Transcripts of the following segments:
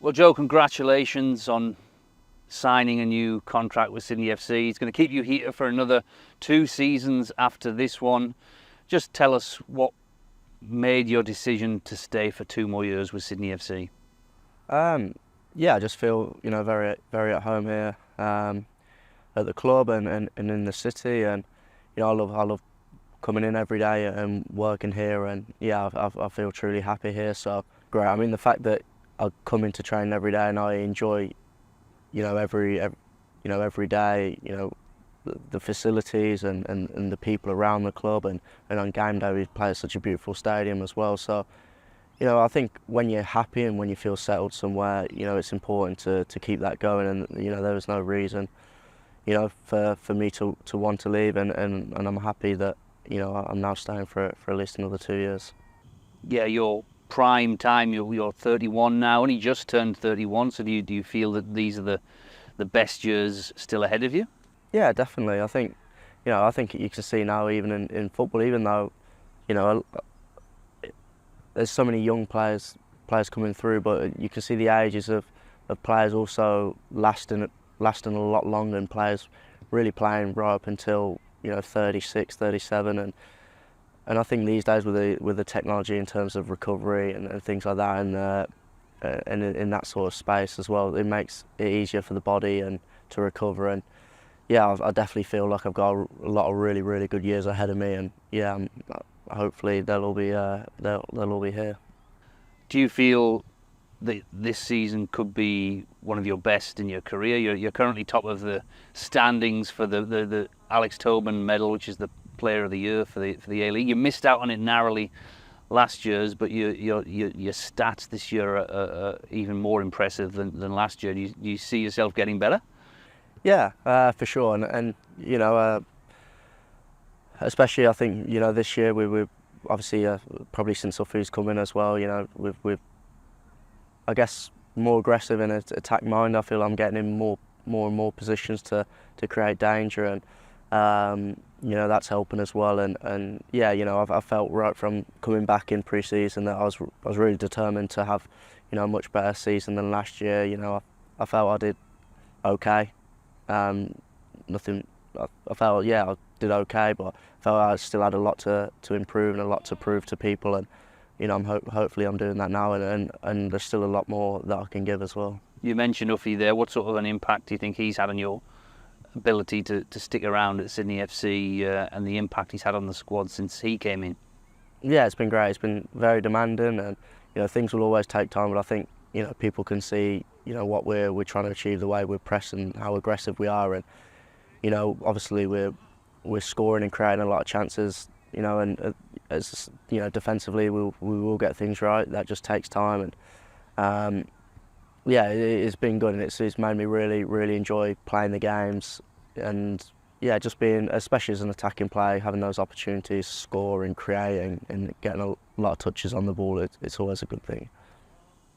Well, Joe, congratulations on signing a new contract with Sydney FC. He's going to keep you here for another 2 seasons after this one. Just tell us what made your decision to stay for 2 more years with Sydney FC. Yeah, I just feel very very at home here at the club and in the city, and I love coming in every day and working here, and yeah, I feel truly happy here. So great. I mean, the fact that I come into training every day and I enjoy every day, the facilities and the people around the club, and on game day we play at such a beautiful stadium as well. So I think when you're happy and when you feel settled somewhere, it's important to keep that going, and there was no reason for me to want to leave, and I'm happy that I'm now staying for at least another 2 years. Yeah, your prime time, you're 31 now, only just turned 31, so do you feel that these are the best years still ahead of you? Yeah, definitely. I think you can see now, even in football, even though there's so many young players coming through, but you can see the ages of players also lasting a lot longer, and players really playing right up until 36, 37, and I think these days with the technology in terms of recovery and things like that, and in that sort of space as well, it makes it easier for the body and to recover. And yeah, I definitely feel like I've got a lot of really really good years ahead of me, and yeah, hopefully they'll all be here. Do you feel that this season could be one of your best in your career? You're currently top of the standings for the Alex Tobin medal, which is the Player of the Year for the A-League. You missed out on it narrowly last year's, but your stats this year are even more impressive than last year. Do you see yourself getting better? Yeah, for sure, and especially I think this year we obviously probably since Uffy's come in as well. We've I guess more aggressive in an attack mind. I feel I'm getting in more and more positions to create danger, and that's helping as well. And yeah, I felt right from coming back in pre-season that I was really determined to have a much better season than last year. I felt I did okay. Nothing. I felt I did okay, but I felt I still had a lot to improve and a lot to prove to people, and hopefully I'm doing that now, and there's still a lot more that I can give as well. You mentioned Uffy there. What sort of an impact do you think he's had on your ability to stick around at Sydney FC, and the impact he's had on the squad since he came in? Yeah, it's been great. It's been very demanding, and things will always take time, but I think people can see what we're trying to achieve, the way we're pressing, how aggressive we are, and obviously we're scoring and creating a lot of chances, and as defensively we will get things right. That just takes time, and yeah, it's been good, and it's made me really really enjoy playing the games, and yeah, just being, especially as an attacking player, having those opportunities, scoring, creating, and getting a lot of touches on the ball. It's always a good thing.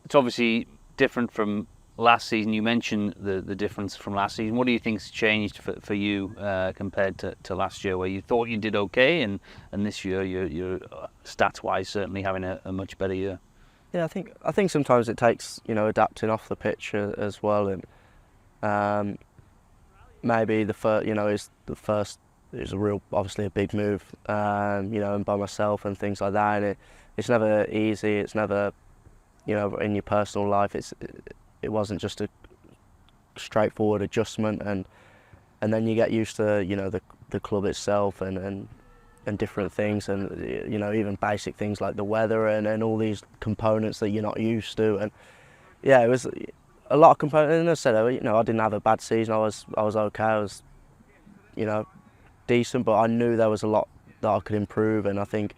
It's obviously different from last season. You mentioned the difference from last season. What do you think's changed for you compared to last year, where you thought you did okay, and this year you're stats wise certainly having a much better year? Yeah, I think sometimes it takes adapting off the pitch as well, and maybe the first is a real, obviously a big move, and by myself and things like that, and it's never easy. It's never in your personal life. It wasn't just a straightforward adjustment, and then you get used to the club itself and different things, and even basic things like the weather and all these components that you're not used to. And yeah, it was a lot of components. And as I said, I didn't have a bad season. I was okay. I was decent, but I knew there was a lot that I could improve. And I think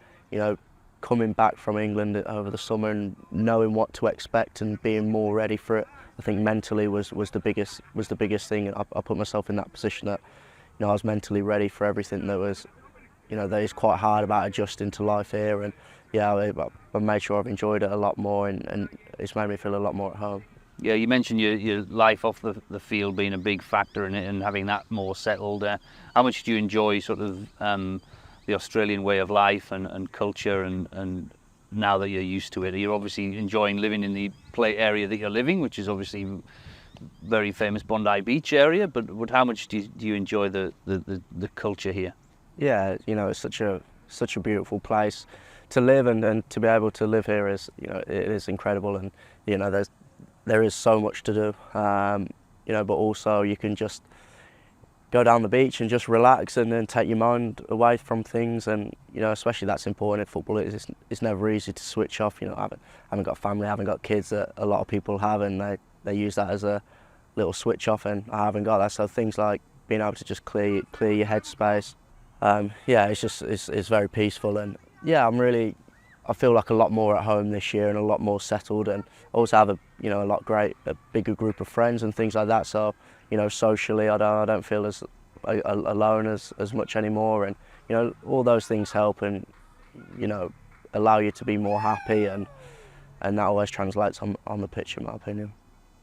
coming back from England over the summer and knowing what to expect and being more ready for it, I think mentally was the biggest thing. I put myself in that position that I was mentally ready for everything that was that is quite hard about adjusting to life here. And yeah, I made sure I've enjoyed it a lot more, and it's made me feel a lot more at home. Yeah, you mentioned your life off the field being a big factor in it, and having that more settled. How much do you enjoy sort of the Australian way of life and culture and now that you're used to it? You're obviously enjoying living in the play area that you're living, which is obviously very famous Bondi Beach area. But how much do you enjoy the culture here? Yeah, it's such a beautiful place to live, and to be able to live here is, it is incredible, and there is so much to do, but also you can just go down the beach and just relax and then take your mind away from things, and especially that's important in football. It's never easy to switch off. I haven't got family, I haven't got kids that a lot of people have, and they use that as a little switch off, and I haven't got that. So things like being able to just clear your headspace, it's very peaceful, and I feel like a lot more at home this year and a lot more settled, and also have a bigger group of friends and things like that. So socially, I don't feel as alone as much anymore, and all those things help, and allow you to be more happy, and that always translates on the pitch, in my opinion.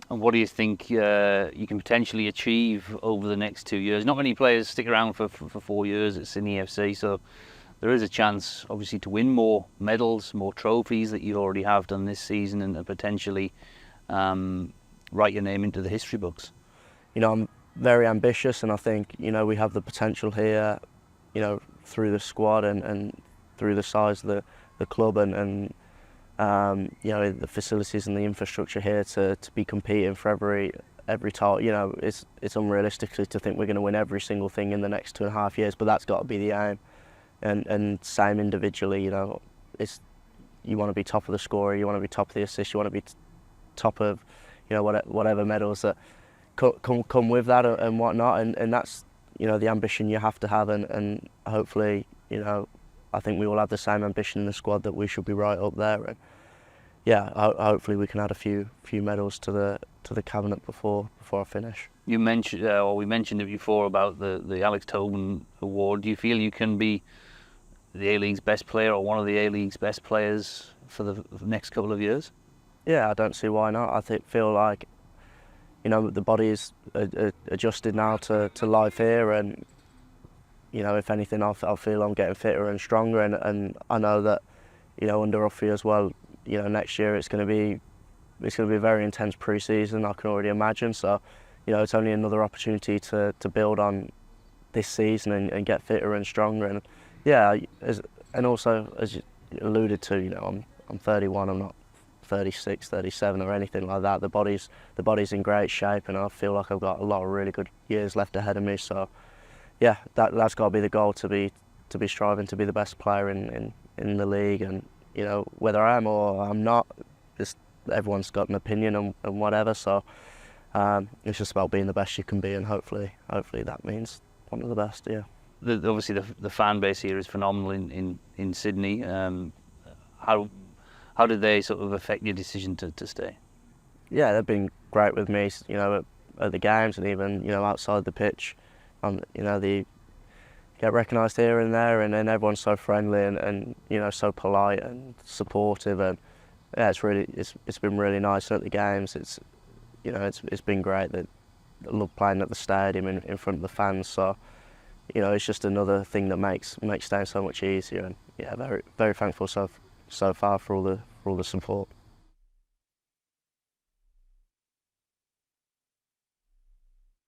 And what do you think you can potentially achieve over the next 2 years? Not many players stick around for 4 years at Sydney FC, so there is a chance, obviously, to win more medals, more trophies that you already have done this season, and potentially write your name into the history books. I'm very ambitious, and I think we have the potential here, through the squad and through the size of the club, and the facilities and the infrastructure here to be competing for every title. It's unrealistic to think we're going to win every single thing in the next 2.5 years, but that's got to be the aim. And same individually, you want to be top of the scorer, you want to be top of the assist, you want to be top of whatever medals that come with that and whatnot, and that's the ambition you have to have, and hopefully I think we all have the same ambition in the squad, that we should be right up there, and hopefully we can add a few medals to the cabinet before I finish. You mentioned, or we mentioned it before, about the Alex Tobin Award. Do you feel you can be the A-League's best player, or one of the A-League's best players for the next couple of years? Yeah, I don't see why not. I feel like the body is adjusted now to life here, and if anything, I feel I'm getting fitter and stronger, and I know that under Uffy as well, next year it's going to be a very intense pre-season, I can already imagine. So it's only another opportunity to build on this season and get fitter and stronger, and also, as you alluded to, I'm 31, I'm not 36, 37 or anything like that. The body's in great shape, and I feel like I've got a lot of really good years left ahead of me. So that's got to be the goal, to be striving to be the best player in the league, and whether I am or I'm not, everyone's got an opinion and whatever. So it's just about being the best you can be, and hopefully that means one of the best. Yeah. Obviously, the fan base here is phenomenal in Sydney. How did they sort of affect your decision to stay? Yeah, they've been great with me, at the games, and even outside the pitch. They get recognised here and there, and then everyone's so friendly and so polite and supportive, and it's been really nice. And at the games, it's been great. I love playing at the stadium in front of the fans. So it's just another thing that makes staying so much easier. And very very thankful so far for all the support.